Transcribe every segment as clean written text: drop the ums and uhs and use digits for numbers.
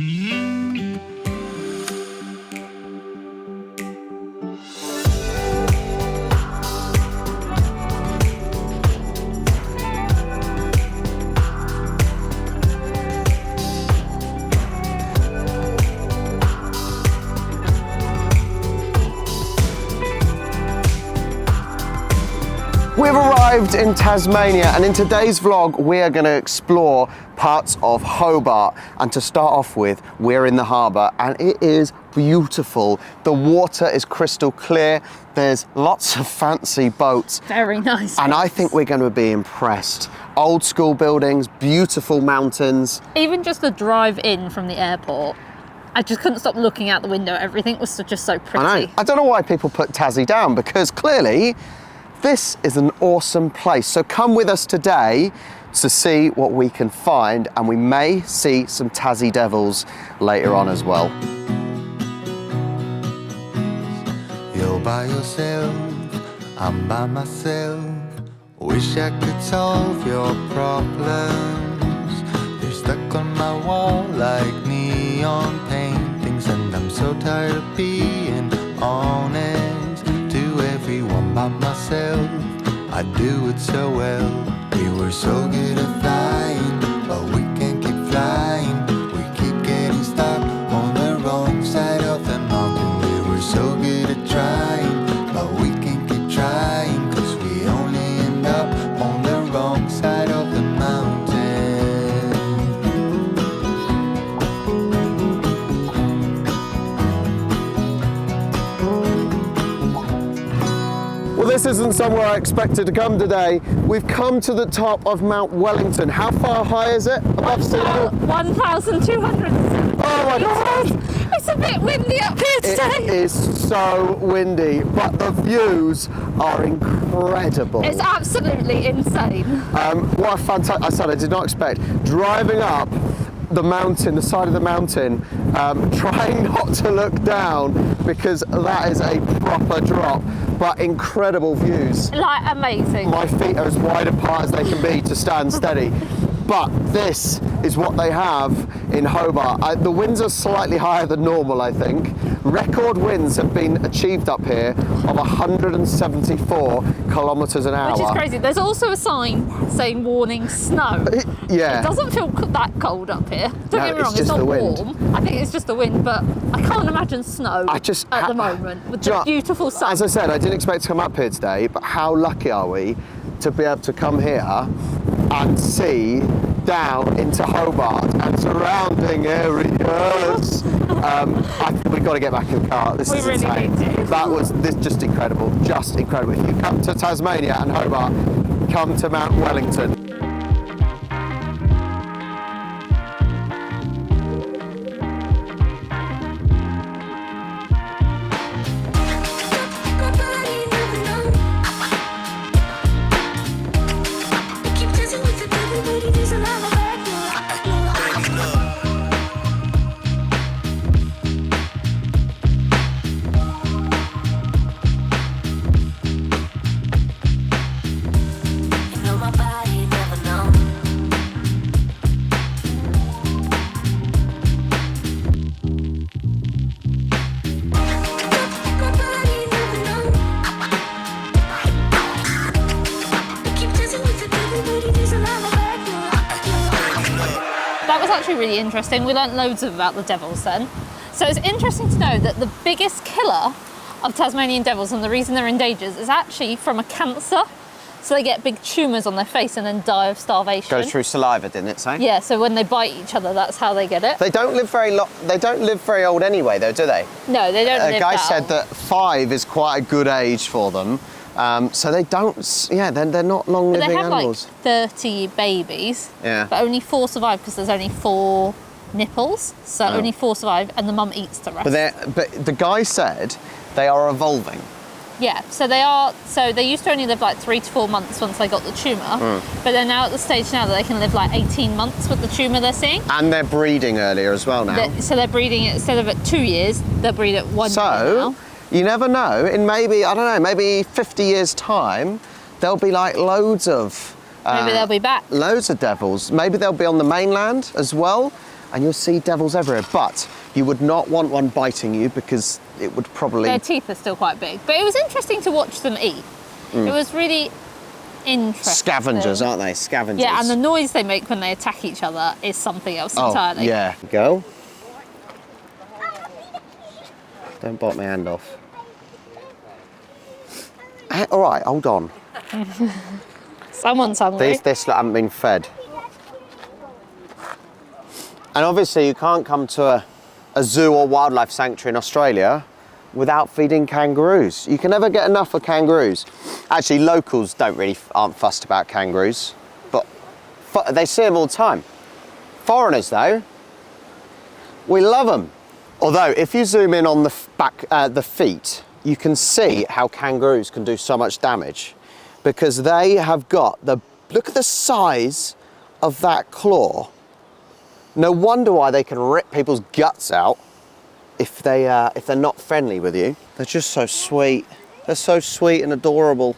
We've arrived in Tasmania, and in today's vlog we are going to explore parts of Hobart. And to start off with, we're in the harbour and it is beautiful. The water is crystal clear, there's lots of fancy boats. Very nice. And I think we're going to be impressed. Old school buildings, beautiful mountains. Even just the drive in from the airport, I just couldn't stop looking out the window. Everything was just so pretty. I know. I don't know why people put Tassie down, because clearly this is an awesome place. So come with us today to see what we can find, and we may see some Tassie Devils later on as well. You're by yourself, I'm by myself. Wish I could solve your problems. They're stuck on my wall like neon paintings, and I'm so tired of being honest to everyone by myself. I do it so well. We were so good at flying, but we can't keep flying. We keep getting stuck on the wrong side of the mountain. We were so good at trying, but we can't keep trying, 'cause we only end up on the wrong side of the mountain. Well, this isn't somewhere I expected to come today. We've come to the top of Mount Wellington. How far high is it above sea level? 1,200. Oh my God! It's a bit windy up here today. It is so windy, but the views are incredible. It's absolutely insane. What a fantastic, I said I did not expect, driving up the mountain, the side of the mountain, trying not to look down, because that is a proper drop, but incredible views. Like, amazing. My feet are as wide apart as they can be to stand steady. But this is what they have in Hobart. The winds are slightly higher than normal, I think. Record winds have been achieved up here of 174 kilometres an hour. Which is crazy. There's also a sign saying warning snow. Yeah. It doesn't feel that cold up here. Don't get me wrong, it's not warm. I think it's just the wind, but I can't imagine snow at the moment with the beautiful sun. As I said, I didn't expect to come up here today, but how lucky are we to be able to come here and see down into Hobart and surrounding areas. We've got to get back in the car. This is really insane. need to. That was just incredible, just incredible. If you come to Tasmania and Hobart, come to Mount Wellington. Actually really interesting. We learnt loads about the devils then. So it's interesting to know that the biggest killer of Tasmanian devils, and the reason they're endangered, is actually from a cancer. So they get big tumours on their face and then die of starvation. Goes through saliva, didn't it say? Yeah, so when they bite each other, that's how they get it. They don't live they don't live very old anyway, though, do they? No, they don't live A guy that said old. that 5 is quite a good age for them. So they don't, they're not long-living They have animals. like 30 babies, Yeah. but only 4 survive because there's only 4 nipples, so only 4 survive, and the mum eats the rest. But the guy said they are evolving. Yeah, so they used to only live like 3 to 4 months once they got the tumour, but they're now at the stage now that they can live like 18 months with the tumour they're seeing. And they're breeding earlier as well now. So they're breeding it, instead of at 2 years, they'll breed at 1 year now. You never know, in maybe, I don't know, maybe 50 years' time, there'll be like loads of... Maybe they'll be back. Loads of devils. Maybe they'll be on the mainland as well. and you'll see devils everywhere. But you would not want one biting you because it would probably... Their teeth are still quite big. But it was interesting to watch them eat. It was really interesting. Scavengers, aren't they? Scavengers. Yeah, and the noise they make when they attack each other is something else entirely. Yeah. Go. Don't bite my hand off. All right, hold on. Someone's hungry. This haven't been fed. And obviously you can't come to a zoo or wildlife sanctuary in Australia without feeding kangaroos. You can never get enough of kangaroos. Actually, locals aren't fussed about kangaroos, but they see them all the time. Foreigners though, we love them. Although if you zoom in on the feet, you can see how kangaroos can do so much damage because they have got look at the size of that claw. No wonder why they can rip people's guts out if they're not friendly with you. They're just so sweet. They're so sweet and adorable.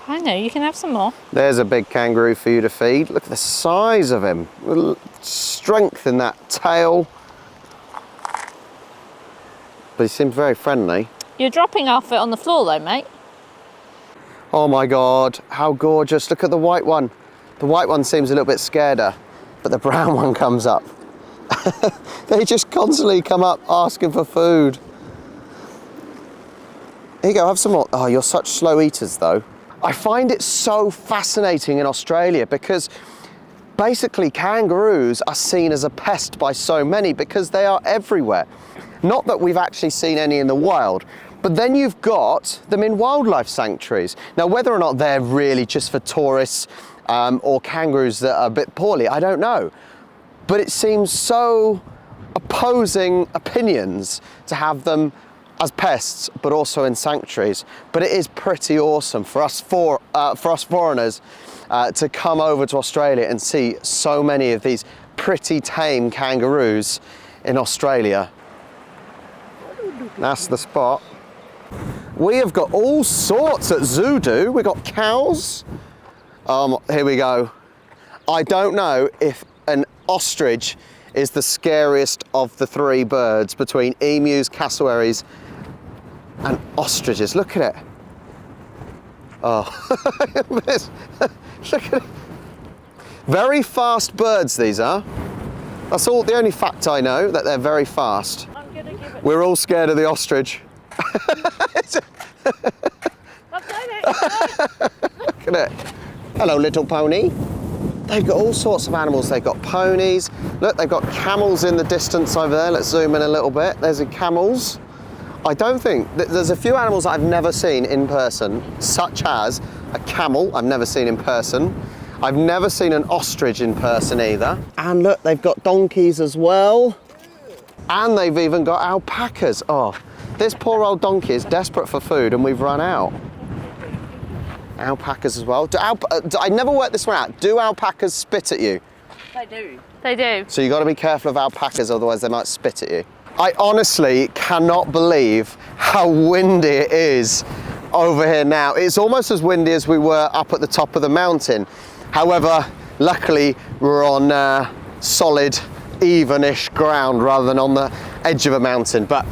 I know, you can have some more. There's a big kangaroo for you to feed. Look at the size of him. Strength in that tail. But he seems very friendly. You're dropping off it on the floor though, mate. Oh my God, how gorgeous. Look at the white one. The white one seems a little bit scareder, but the brown one comes up. They just constantly come up asking for food. Here you go, have some more. Oh, you're such slow eaters though. I find it so fascinating in Australia because basically kangaroos are seen as a pest by so many because they are everywhere. Not that we've actually seen any in the wild, but then you've got them in wildlife sanctuaries. Now, whether or not they're really just for tourists or kangaroos that are a bit poorly, I don't know. But it seems so opposing opinions to have them as pests, but also in sanctuaries. But it is pretty awesome for us foreigners to come over to Australia and see so many of these pretty tame kangaroos in Australia. That's the spot. We have got all sorts at Zoodoo. We've got cows. Here we go. I don't know if an ostrich is the scariest of the three birds between emus, cassowaries, and ostriches. Look at it. Oh, look at it. Very fast birds, these are. That's all. The only fact I know, that they're very fast. I'm gonna give it. We're all scared of the ostrich. Look at it. Hello, little pony. They've got all sorts of animals. They've got ponies. Look, they've got camels in the distance over there. Let's zoom in a little bit. There's the camels. I don't think, there's a few animals that I've never seen in person, such as a camel, I've never seen in person. I've never seen an ostrich in person either. And look, they've got donkeys as well. And they've even got alpacas. Oh, this poor old donkey is desperate for food and we've run out. Alpacas as well. I never worked this one out. Do alpacas spit at you? They do. They do. So you've got to be careful of alpacas, otherwise they might spit at you. I honestly cannot believe how windy it is over here now. It's almost as windy as we were up at the top of the mountain. However, luckily we're on solid, even-ish ground rather than on the edge of a mountain, but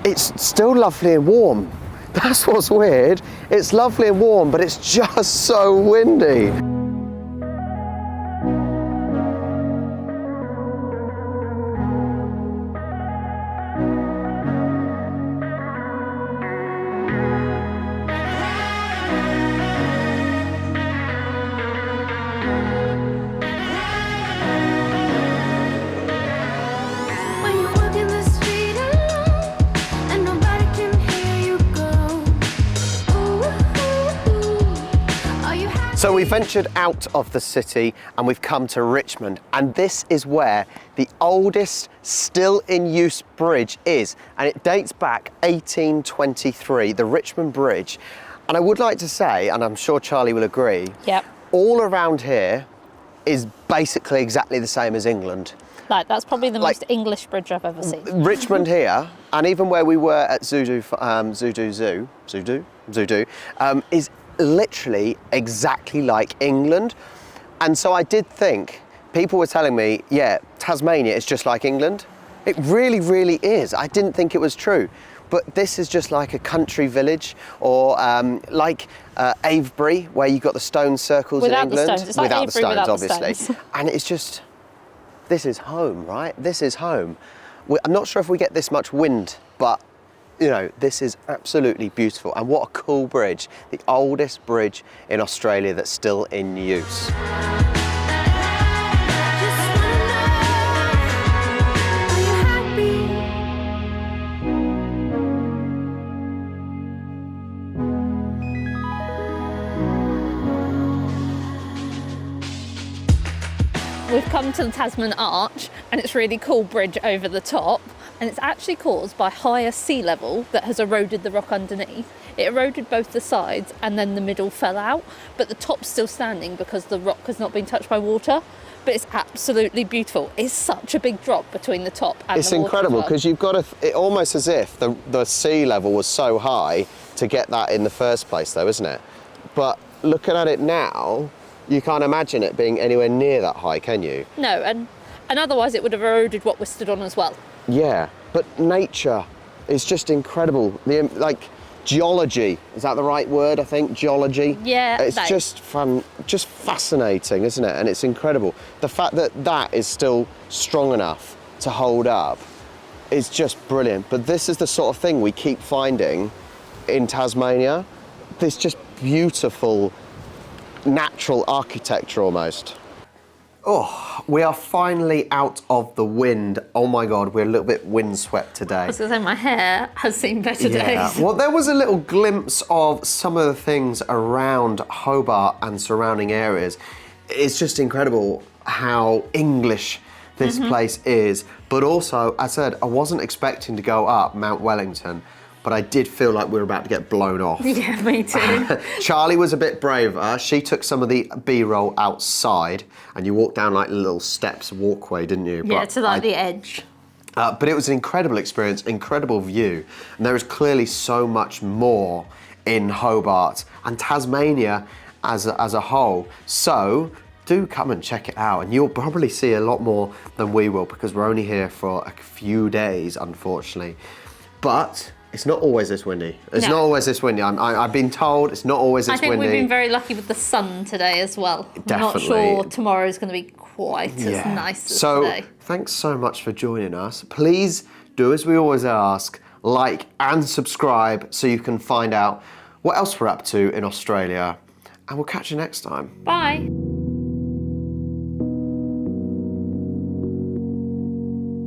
it's still lovely and warm. That's what's weird. It's lovely and warm, but it's just so windy. So we ventured out of the city and we've come to Richmond, and this is where the oldest still in use bridge is, and it dates back 1823, the Richmond Bridge. And I would like to say, and I'm sure Charlie will agree, Yep. all around here is basically exactly the same as England. Like, that's probably the most English bridge I've ever seen. Richmond here, and even where we were at Zoodoo is literally exactly like England. And so I did think people were telling me, yeah, Tasmania is just like England. It really, really is. I didn't think it was true. But this is just like a country village, or like Avebury, where you've got the stone circles Without in the England. stones. It's like Avebury without the obviously. stones. And it's just, this is home, right? This is home. I'm not sure if we get this much wind, but you know, this is absolutely beautiful. And what a cool bridge. The oldest bridge in Australia that's still in use. We've come to the Tasman Arch, and it's a really cool bridge over the top, and it's actually caused by higher sea level that has eroded the rock underneath. It eroded both the sides and then the middle fell out, but the top's still standing because the rock has not been touched by water. But it's absolutely beautiful. It's such a big drop between the top and the water. It's incredible because you've got it almost as if the sea level was so high to get that in the first place, though, isn't it? But looking at it now, you can't imagine it being anywhere near that high, can you? No, and otherwise it would have eroded what we're stood on as well. Yeah, but nature is just incredible. Like geology, is that the right word? I think geology. Yeah, it's just fun, just fascinating, isn't it? And it's incredible. The fact that that is still strong enough to hold up is just brilliant. But this is the sort of thing we keep finding in Tasmania. This just beautiful natural architecture almost. Oh, we are finally out of the wind. Oh my God, we're a little bit windswept today. I was going to say, my hair has seen better days. Well, there was a little glimpse of some of the things around Hobart and surrounding areas. It's just incredible how English this place is. But also, I said, I wasn't expecting to go up Mount Wellington, but I did feel like we were about to get blown off. Yeah, me too. Charlie was a bit braver. She took some of the B-roll outside, and you walked down like little steps, walkway, didn't you? Yeah, to like the edge. But it was an incredible experience, incredible view, and there is clearly so much more in Hobart and Tasmania as a whole. So do come and check it out, and you'll probably see a lot more than we will because we're only here for a few days, unfortunately. But it's not always this windy. It's not always this windy. I've been told it's not always this windy. I think we've been very lucky with the sun today as well. Definitely. I'm not sure tomorrow's going to be quite as nice as today. So thanks so much for joining us. Please do as we always ask, like and subscribe so you can find out what else we're up to in Australia. And we'll catch you next time. Bye.